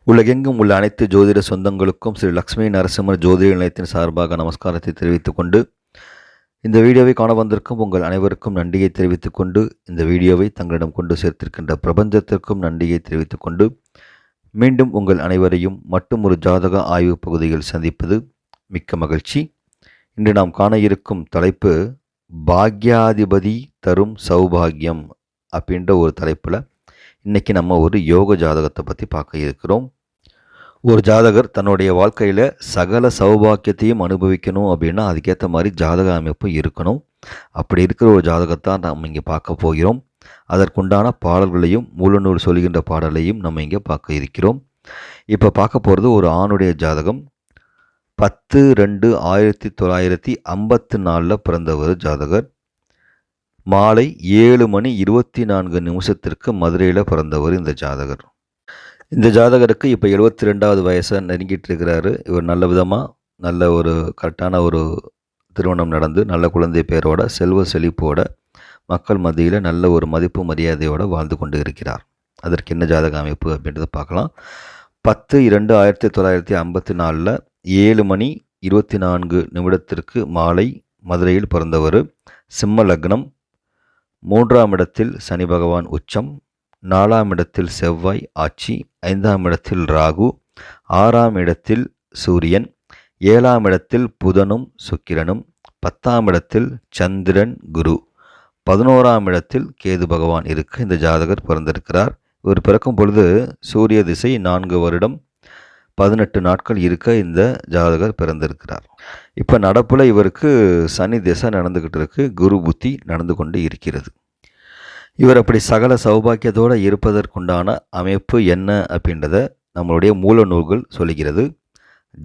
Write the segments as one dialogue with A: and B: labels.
A: உலகெங்கும் உள்ள அனைத்து ஜோதிட சொந்தங்களுக்கும் ஸ்ரீ லக்ஷ்மி நரசிம்மர் ஜோதிட நிலையத்தின் சார்பாக நமஸ்காரத்தை தெரிவித்துக் கொண்டு இந்த வீடியோவை காண வந்திருக்கும் உங்கள் அனைவருக்கும் நன்றியை தெரிவித்துக் கொண்டு இந்த வீடியோவை தங்களிடம் கொண்டு சேர்த்திருக்கின்ற பிரபஞ்சத்திற்கும் நன்றியை தெரிவித்துக் கொண்டு மீண்டும் உங்கள் அனைவரையும் மட்டும் ஒரு ஜாதக ஆய்வு பகுதியில் சந்திப்பது மிக்க மகிழ்ச்சி. இன்று நாம் காண இருக்கும் தலைப்பு பாக்யாதிபதி தரும் சௌபாகியம் அப்படின்ற ஒரு தலைப்பில் இன்றைக்கி நம்ம ஒரு யோக ஜாதகத்தை பற்றி பார்க்க இருக்கிறோம். ஒரு ஜாதகர் தன்னுடைய வாழ்க்கையில் சகல சௌபாக்கியத்தையும் அனுபவிக்கணும் அப்படின்னா அதுக்கேற்ற மாதிரி ஜாதக அமைப்பு இருக்கணும். அப்படி இருக்கிற ஒரு ஜாதகத்தான் நம்ம இங்கே பார்க்க போகிறோம். அதற்குண்டான பாடல்களையும் மூலநூல் சொல்கின்ற பாடலையும் நம்ம இங்கே பார்க்க இருக்கிறோம். இப்போ பார்க்க போகிறது ஒரு ஆணுடைய ஜாதகம். 10/2/1954 பிறந்த ஒரு ஜாதகர். மாலை 7:24 மதுரையில் பிறந்தவர் இந்த ஜாதகர். இந்த ஜாதகருக்கு இப்போ 72வது வயசை நெருங்கிட்டு இருக்கிறாரு. இவர் நல்ல விதமாக நல்ல ஒரு கரெக்டான ஒரு திருமணம் நடந்து நல்ல குழந்தை பேரோட செல்வ செழிப்போட மக்கள் மத்தியில் நல்ல ஒரு மதிப்பு மரியாதையோடு வாழ்ந்து கொண்டு இருக்கிறார். அதற்கு என்ன ஜாதக அமைப்பு அப்படின்றத பார்க்கலாம். 10/2/1954 7:24 மாலை மதுரையில் பிறந்தவர். சிம்ம லக்னம். 3ஆம் இடத்தில் சனி பகவான் உச்சம், 4ஆம் இடத்தில் செவ்வாய் ஆட்சி, 5ஆம் இடத்தில் ராகு, 6ஆம் இடத்தில் சூரியன், 7ஆம் இடத்தில் புதனும் சுக்கிரனும், 10ஆம் இடத்தில் சந்திரன் குரு, 11ஆம் இடத்தில் கேது பகவான் இருக்க இந்த ஜாதகர் பிறந்திருக்கிறார். இவர் பிறக்கும் பொழுது சூரிய திசை 4 வருடம் 18 நாட்கள் இருக்க இந்த ஜாதகர் பிறந்திருக்கிறார். இப்போ நடப்பில் இவருக்கு சனி திசை நடந்துக்கிட்டு இருக்கு, குரு புத்தி நடந்து கொண்டு இருக்கிறது. இவர் அப்படி சகல சௌபாக்கியத்தோடு இருப்பதற்குண்டான அமைப்பு என்ன அப்படின்றத நம்மளுடைய மூல நூல்கள் சொல்லுகிறது.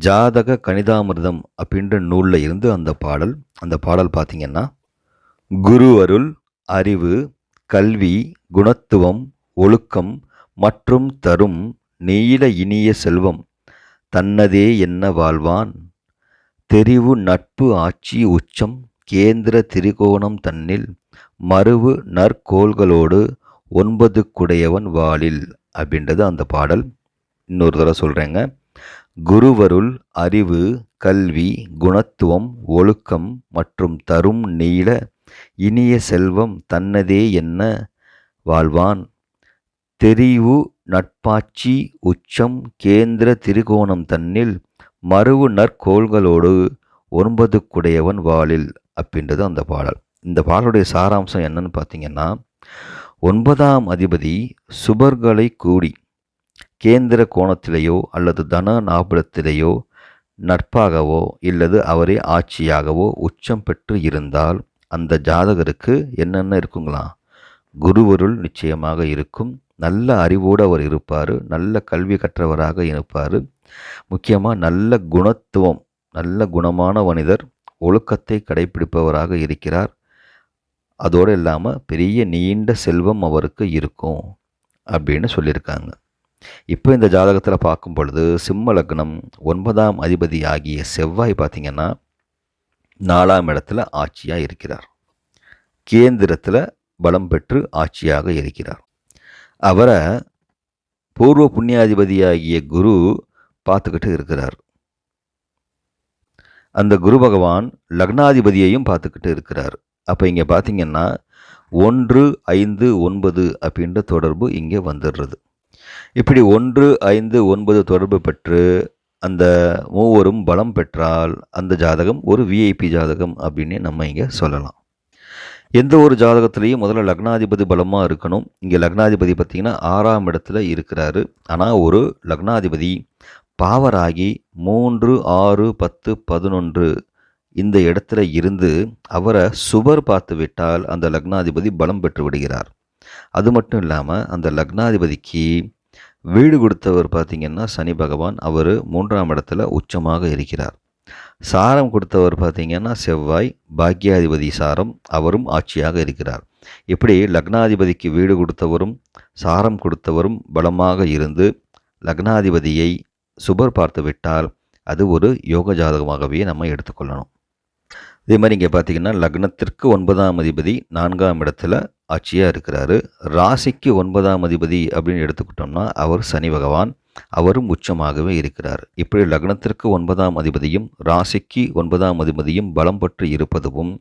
A: ஜாதக கணிதாமிர்தம் அப்படின்ற நூலில் இருந்து அந்த பாடல் பார்த்திங்கன்னா, குரு அருள், அறிவு, கல்வி, குணத்துவம், ஒழுக்கம் மற்றும் தரும் நீல இனிய செல்வம் தன்னதே என்ன வாழ்வான், தெரிவு நட்பு ஆட்சி உச்சம் கேந்திர திரிகோணம் தன்னில் மருவு நற்கோள்களோடு 9 குடையவன் வாளில் அப்படின்றது அந்த பாடல். இன்னொரு தடவை சொல்கிறேங்க. குருவருள், அறிவு, கல்வி, குணத்துவம், ஒழுக்கம் மற்றும் தரும் நீல இனிய செல்வம் தன்னதே என்ன வாழ்வான், தெரிவு நட்பாட்சி உச்சம் கேந்திர திரிகோணம் தன்னில் மருவு நற்கோள்களோடு 9 குடையவன் வாளில் அப்படின்றது அந்த பாடல். இந்த பாடலுடைய சாராம்சம் என்னன்னு பார்த்தீங்கன்னா, 9ஆம் அதிபதி சுபர்களை கூடி கேந்திர கோணத்திலேயோ அல்லது தன நாபலத்திலேயோ நட்பாகவோ இல்லது அவரே ஆட்சியாகவோ உச்சம் பெற்று இருந்தால் அந்த ஜாதகருக்கு என்னென்ன இருக்குங்களா? குருவருள் நிச்சயமாக இருக்கும். நல்ல அறிவோடு அவர் இருப்பார். நல்ல கல்வி கற்றவராக இருப்பார். முக்கியமாக நல்ல குணத்துவம், நல்ல குணமான மனிதர், ஒழுக்கத்தை கடைபிடிப்பவராக இருக்கிறார். அதோடு இல்லாமல் பெரிய நீண்ட செல்வம் அவருக்கு இருக்கும் அப்படின்னு சொல்லியிருக்காங்க. இப்போ இந்த ஜாதகத்தில் பார்க்கும் பொழுது சிம்ம லக்னம் 9ஆம் அதிபதி ஆகிய செவ்வாய் பார்த்திங்கன்னா 4ஆம் இடத்துல ஆட்சியாக இருக்கிறார். கேந்திரத்தில் பலம் பெற்று ஆட்சியாக இருக்கிறார். அவரை பூர்வ புண்ணியாதிபதியாகிய குரு பார்த்துக்கிட்டு இருக்கிறார். அந்த குரு பகவான் லக்னாதிபதியையும் பார்த்துக்கிட்டு இருக்கிறார். அப்போ இங்கே பார்த்திங்கன்னா 1, 5, 9 அப்படின்ற தொடர்பு இங்கே வந்துடுறது. இப்படி 1, 5, 9 தொடர்பு பெற்று அந்த மூவரும் பலம் பெற்றால் அந்த ஜாதகம் ஒரு விஐபி ஜாதகம் அப்படின்னு நம்ம இங்கே சொல்லலாம். எந்த ஒரு ஜாதகத்திலையும் முதல்ல லக்னாதிபதி பலமாக இருக்கணும். இங்கே லக்னாதிபதி பார்த்திங்கன்னா 6ஆம் இடத்துல இருக்கிறாரு. ஆனால் ஒரு லக்னாதிபதி பாவராகி 3, 6, 10, 11 இந்த இடத்துல இருந்து அவரை சுபர் பார்த்து விட்டால் அந்த லக்னாதிபதி பலம் பெற்று விடுகிறார். அது மட்டும் இல்லாமல் அந்த லக்னாதிபதிக்கு வீடு கொடுத்தவர் பார்த்திங்கன்னா சனி பகவான், அவர் 3ஆம் இடத்துல உச்சமாக இருக்கிறார். சாரம் கொடுத்தவர் பார்த்திங்கன்னா செவ்வாய், பாக்யாதிபதி சாரம், அவரும் ஆட்சியாக இருக்கிறார். இப்படி லக்னாதிபதிக்கு வீடு கொடுத்தவரும் சாரம் கொடுத்தவரும் பலமாக இருந்து லக்னாதிபதியை சுபர் பார்த்து விட்டால் அது ஒரு யோக ஜாதகமாகவே நம்ம எடுத்துக்கொள்ளணும். இதே மாதிரி இங்கே பார்த்திங்கன்னா லக்னத்திற்கு 9ஆம் அதிபதி 4ஆம் இடத்துல ஆட்சியாக இருக்கிறாரு. ராசிக்கு 9ஆம் அதிபதி அப்படின்னு எடுத்துக்கிட்டோம்னா அவர் சனி பகவான். அவரும் உச்சமாகவே இருக்கிறார். இப்படி லக்னத்திற்கு 9ஆம் அதிபதியும் ராசிக்கு 9ஆம் அதிபதியும் பலம் பெற்று இருப்பதும்,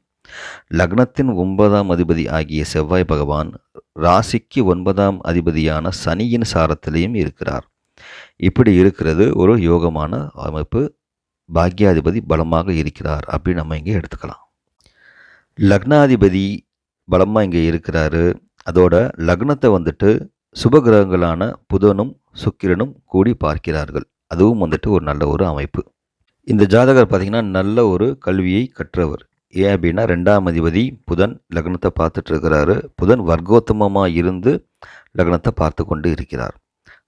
A: லக்னத்தின் 9ஆம் அதிபதி ஆகிய செவ்வாய் பகவான் ராசிக்கு 9ஆம் அதிபதியான சனியின் சாரத்திலையும் இருக்கிறார். இப்படி இருக்கிறது ஒரு யோகமான அமைப்பு. பாக்யாதிபதி பலமாக இருக்கிறார் அப்படின்னு நம்ம இங்கே எடுத்துக்கலாம். லக்னாதிபதி பலமாக இங்கே இருக்கிறாரு. அதோட லக்னத்தை வந்துட்டு சுபகிரகங்களான புதனும் சுக்கிரனும் கூடி பார்க்கிறார்கள். அதுவும் வந்துட்டு ஒரு நல்ல ஒரு அமைப்பு. இந்த ஜாதகர் பார்த்திங்கன்னா நல்ல ஒரு கல்வியை கற்றவர். ஏன் அப்படின்னா 2ஆம் அதிபதி புதன் லக்னத்தை பார்த்துட்டு இருக்கிறாரு. புதன் வர்க்கோத்தமமாக இருந்து லக்னத்தை பார்த்து கொண்டு இருக்கிறார்.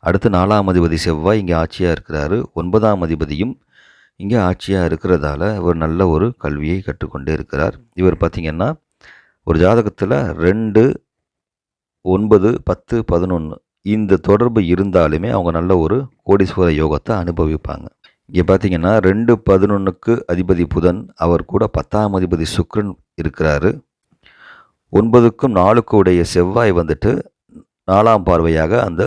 A: அடுத்து 4ஆம் அதிபதி செவ்வாய் இங்கே ஆட்சியாக இருக்கிறாரு. 9ஆம் அதிபதியும் இங்கே ஆட்சியாக இருக்கிறதால இவர் நல்ல ஒரு கல்வியை கற்றுக்கொண்டே இருக்கிறார். இவர் பார்த்திங்கன்னா ஒரு ஜாதகத்தில் 2, 9, 10, 11 இந்த தொடர்பு இருந்தாலுமே அவங்க நல்ல ஒரு கோடீஸ்வர யோகத்தை அனுபவிப்பாங்க. இங்கே பார்த்தீங்கன்னா 2, 11க்கு அதிபதி புதன், அவர் கூட 10ஆம் அதிபதி சுக்கிரன் இருக்கிறாரு. 9க்கும் 4க்கும் உடைய செவ்வாய் வந்துட்டு 4ஆம் பார்வையாக அந்த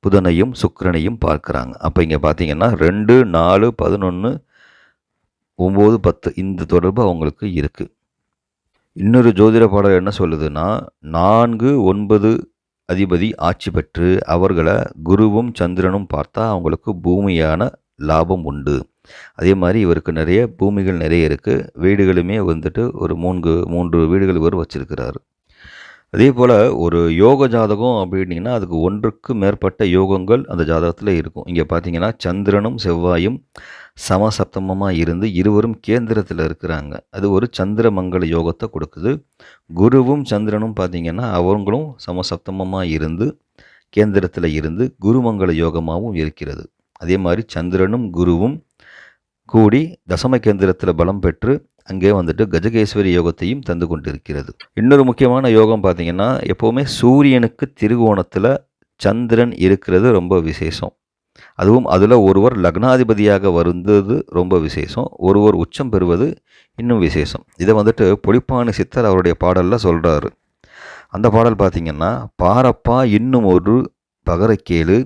A: புதனையும் சுக்கிரனையும் பார்க்குறாங்க. அப்போ இங்கே பார்த்தீங்கன்னா 2, 4, 11, 9, 10 இந்த தொடர்பு அவங்களுக்கு இருக்குது. இன்னொரு ஜோதிட பாடல் என்ன சொல்லுதுன்னா 4, 9 அதிபதி ஆட்சி பெற்று அவர்களை குருவும் சந்திரனும் பார்த்தா அவங்களுக்கு பூமியான லாபம் உண்டு. அதே மாதிரி இவருக்கு நிறைய பூமிகள் நிறைய இருக்குது. வீடுகளுமே வந்துட்டு ஒரு 3 வீடுகள் இவர் வச்சிருக்கிறாரு. அதே போல் ஒரு யோக ஜாதகம் அப்படின்னிங்கன்னா அதுக்கு 1க்கு மேற்பட்ட யோகங்கள் அந்த ஜாதகத்தில் இருக்கும். இங்கே பார்த்தீங்கன்னா சந்திரனும் செவ்வாயும் சமசப்தமமாக இருந்து இருவரும் கேந்திரத்தில் இருக்கிறாங்க. அது ஒரு சந்திரமங்கல யோகத்தை கொடுக்குது. குருவும் சந்திரனும் பார்த்திங்கன்னா அவங்களும் சமசப்தமமாக இருந்து கேந்திரத்தில் இருந்து குருமங்கல யோகமாகவும் இருக்கிறது. அதே மாதிரி சந்திரனும் குருவும் கூடி தசம கேந்திரத்தில் பலம் பெற்று அங்கே வந்துட்டு கஜகேஸ்வரி யோகத்தையும் தந்து கொண்டிருக்கிறது. இன்னொரு முக்கியமான யோகம் பார்த்திங்கன்னா எப்போவுமே சூரியனுக்கு திருகோணத்தில் சந்திரன் இருக்கிறது ரொம்ப விசேஷம். அதுவும் அதில் ஒருவர் லக்னாதிபதியாக வருந்தது ரொம்ப விசேஷம். ஒருவர் உச்சம் பெறுவது இன்னும் விசேஷம். இதை வந்துட்டு புலிப்பாணி சித்தர் அவருடைய பாடலில் சொல்கிறாரு. அந்த பாடல் பார்த்திங்கன்னா பாரப்பா இன்னும் ஒரு பகரக்கேளு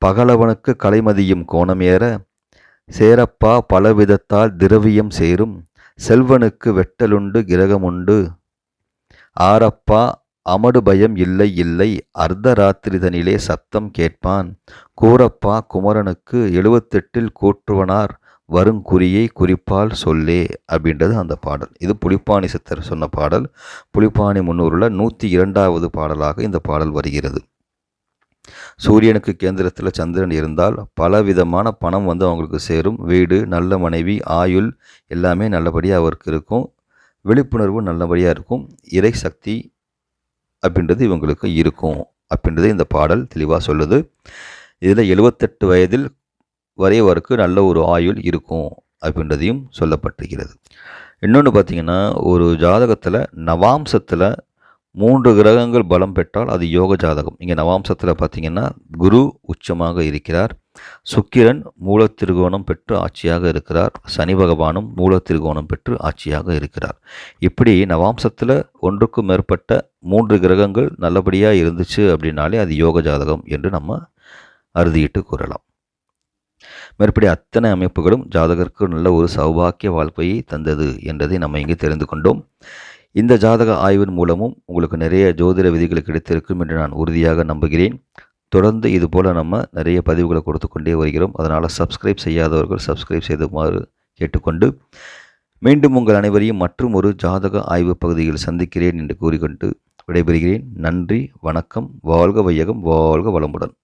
A: பகலவனுக்கு கலைமதியும் கோணமேற சேரப்பா பலவிதத்தால் திரவியம் சேரும் செல்வனுக்கு வெட்டலுண்டு கிரகமுண்டு ஆரப்பா அமடு பயம் இல்லை இல்லை அர்த்தராத்திரிதனிலே சத்தம் கேட்பான் கூரப்பா குமரனுக்கு 78 கூற்றுவனார் வருங்குறியை குறிப்பால் சொல்லே அப்படின்றது அந்த பாடல். இது புலிப்பாணி சித்தர் சொன்ன பாடல். புலிப்பாணி 300ல் 102வது பாடலாக இந்த பாடல் வருகிறது. சூரியனுக்கு கேந்திரத்தில் சந்திரன் இருந்தால் பலவிதமான பணம் வந்து அவங்களுக்கு சேரும். வீடு, நல்ல மனைவி, ஆயுள் எல்லாமே நல்லபடியாக அவருக்கு இருக்கும். விழிப்புணர்வு நல்லபடியாக இருக்கும். இறை சக்தி அப்படின்றது இவங்களுக்கு இருக்கும் அப்படின்றது இந்த பாடல் தெளிவாக சொல்லுது. இதில் 78 வயதில் வரையவருக்கு நல்ல ஒரு ஆயுள் இருக்கும் அப்படின்றதையும் சொல்லப்பட்டிருக்கிறது. இன்னொன்று பார்த்திங்கன்னா ஒரு ஜாதகத்தில் நவாம்சத்தில் 3 கிரகங்கள் பலம் பெற்றால் அது யோக ஜாதகம். இங்கே நவாம்சத்தில் பார்த்திங்கன்னா குரு உச்சமாக இருக்கிறார். சுக்கிரன் மூலத்திருகோணம் பெற்று ஆட்சியாக இருக்கிறார். சனி பகவானும் மூலத்திருகோணம் பெற்று ஆட்சியாக இருக்கிறார். இப்படி நவாம்சத்தில் 1க்கும் மேற்பட்ட 3 கிரகங்கள் நல்லபடியாக இருந்துச்சு அப்படின்னாலே அது யோக ஜாதகம் என்று நம்ம அறுதியிட்டு கூறலாம். மேற்படி அத்தனை அமைப்புகளும் ஜாதகருக்கு நல்ல ஒரு சௌபாக்கிய வாழ்க்கையை தந்தது என்றதை நம்ம இங்கே தெரிந்து கொண்டோம். இந்த ஜாதக ஆய்வின் மூலமும் உங்களுக்கு நிறைய ஜோதிட விதிகள் கிடைத்திருக்கும் என்று நான் உறுதியாக நம்புகிறேன். தொடர்ந்து இதுபோல் நம்ம நிறைய பதிவுகளை கொடுத்து கொண்டே வருகிறோம். அதனால் சப்ஸ்கிரைப் செய்யாதவர்கள் சப்ஸ்கிரைப் செய்துமாறு கேட்டுக்கொண்டு மீண்டும் உங்கள் அனைவரையும் மற்றும் ஒரு ஜாதக ஆய்வு பகுதியில் சந்திக்கிறேன் என்று கூறிக்கொண்டு விடைபெறுகிறேன். நன்றி, வணக்கம், வாழ்க வையகம், வாழ்க வளமுடன்.